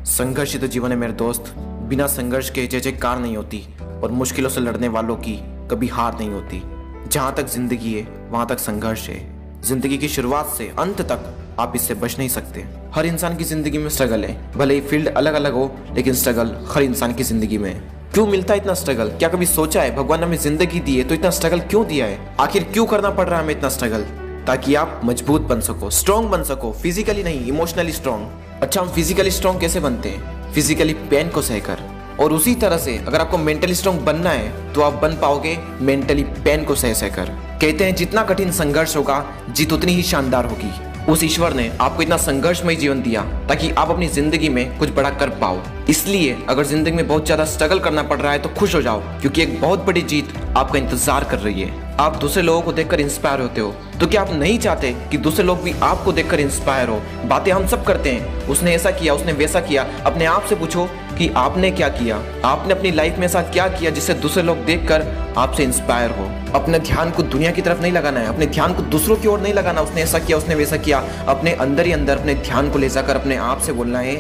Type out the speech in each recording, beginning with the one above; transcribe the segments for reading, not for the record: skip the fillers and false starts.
संघर्ष ही तो जीवन है मेरे दोस्त। बिना संघर्ष के जय जयकार नहीं होती और मुश्किलों से लड़ने वालों की कभी हार नहीं होती। जहां तक जिंदगी है वहां तक संघर्ष है। जिंदगी की शुरुआत से अंत तक आप इससे बच नहीं सकते। हर इंसान की जिंदगी में स्ट्रगल है, भले ही फील्ड अलग अलग हो, लेकिन स्ट्रगल हर इंसान की जिंदगी में है। क्यों मिलता है इतना स्ट्रगल? क्या कभी सोचा है भगवान ने हमें जिंदगी दी है तो इतना स्ट्रगल क्यों दिया है? आखिर क्यों करना पड़ रहा है हमें इतना स्ट्रगल? ताकि आप मजबूत बन सको, स्ट्रॉन्ग बन सको, फिजिकली नहीं इमोशनली स्ट्रॉन्ग। अच्छा, हम फिजिकली स्ट्रॉन्ग कैसे बनते हैं? फिजिकली पेन को सहकर। और उसी तरह से अगर आपको मेंटली स्ट्रॉन्ग बनना है तो आप बन पाओगे मेंटली पेन को सह सहकर। कहते हैं जितना कठिन संघर्ष होगा जीत उतनी ही शानदार होगी। उस ईश्वर ने आपको इतना संघर्षमय जीवन दिया ताकि आप अपनी जिंदगी में कुछ बड़ा कर पाओ। इसलिए अगर जिंदगी में बहुत ज्यादा स्ट्रगल करना पड़ रहा है तो खुश हो जाओ, क्योंकि एक बहुत बड़ी जीत आपका इंतजार कर रही है। आप दूसरे लोगों को देखकर इंस्पायर होते हो, तो क्या आप नहीं चाहते कि दूसरे लोग भी आपको देखकर इंस्पायर हो? बातें हम सब करते हैं, उसने ऐसा किया, उसने वैसा किया। अपने आप से पूछो कि आपने क्या किया, आपने अपनी लाइफ में ऐसा क्या किया जिससे दूसरे लोग देखकर आपसे इंस्पायर हो। अपने ध्यान को दुनिया की तरफ नहीं लगाना है, अपने ध्यान को दूसरों की ओर नहीं लगाना, उसने ऐसा किया, उसने वैसा किया। अपने अंदर ही अंदर अपने ध्यान को ले जाकर अपने आप से बोलना है,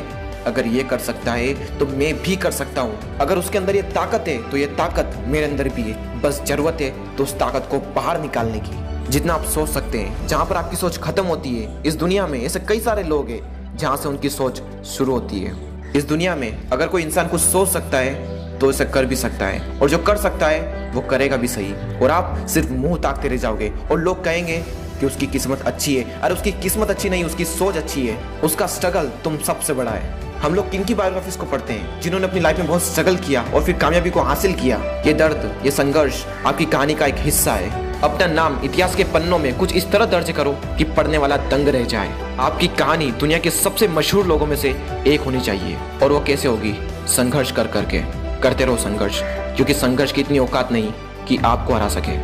अगर ये कर सकता है तो मैं भी कर सकता हूँ। अगर उसके अंदर ये ताकत है तो ये ताकत मेरे अंदर भी है। बस जरूरत है तो उस ताकत को बाहर निकालने की। जितना आप सोच सकते हैं, जहाँ पर आपकी सोच खत्म होती है, इस दुनिया में ऐसे कई सारे लोग हैं जहाँ से उनकी सोच शुरू होती है। इस दुनिया में अगर कोई इंसान कुछ सोच सकता है तो इसे कर भी सकता है, और जो कर सकता है वो करेगा भी सही। और आप सिर्फ मुंह ताकते रह जाओगे और लोग कहेंगे कि उसकी किस्मत अच्छी है। अरे उसकी किस्मत अच्छी नहीं, उसकी सोच अच्छी है। उसका स्ट्रगल तुम सबसे बड़ा है। हम लोग किन की बायोग्राफीज को पढ़ते हैं? जिन्होंने अपनी लाइफ में बहुत स्ट्रगल किया और फिर कामयाबी को हासिल किया। ये दर्द, ये संघर्ष आपकी कहानी का एक हिस्सा है। अपना नाम इतिहास के पन्नों में कुछ इस तरह दर्ज करो कि पढ़ने वाला दंग रह जाए। आपकी कहानी दुनिया के सबसे मशहूर लोगों में से एक होनी चाहिए। और वो कैसे होगी? संघर्ष कर करके। करते रहो संघर्ष, क्योंकि संघर्ष की इतनी औकात नहीं कि आपको हरा सके।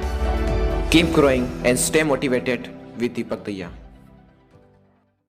Keep growing and stay motivated with Deepak दैया।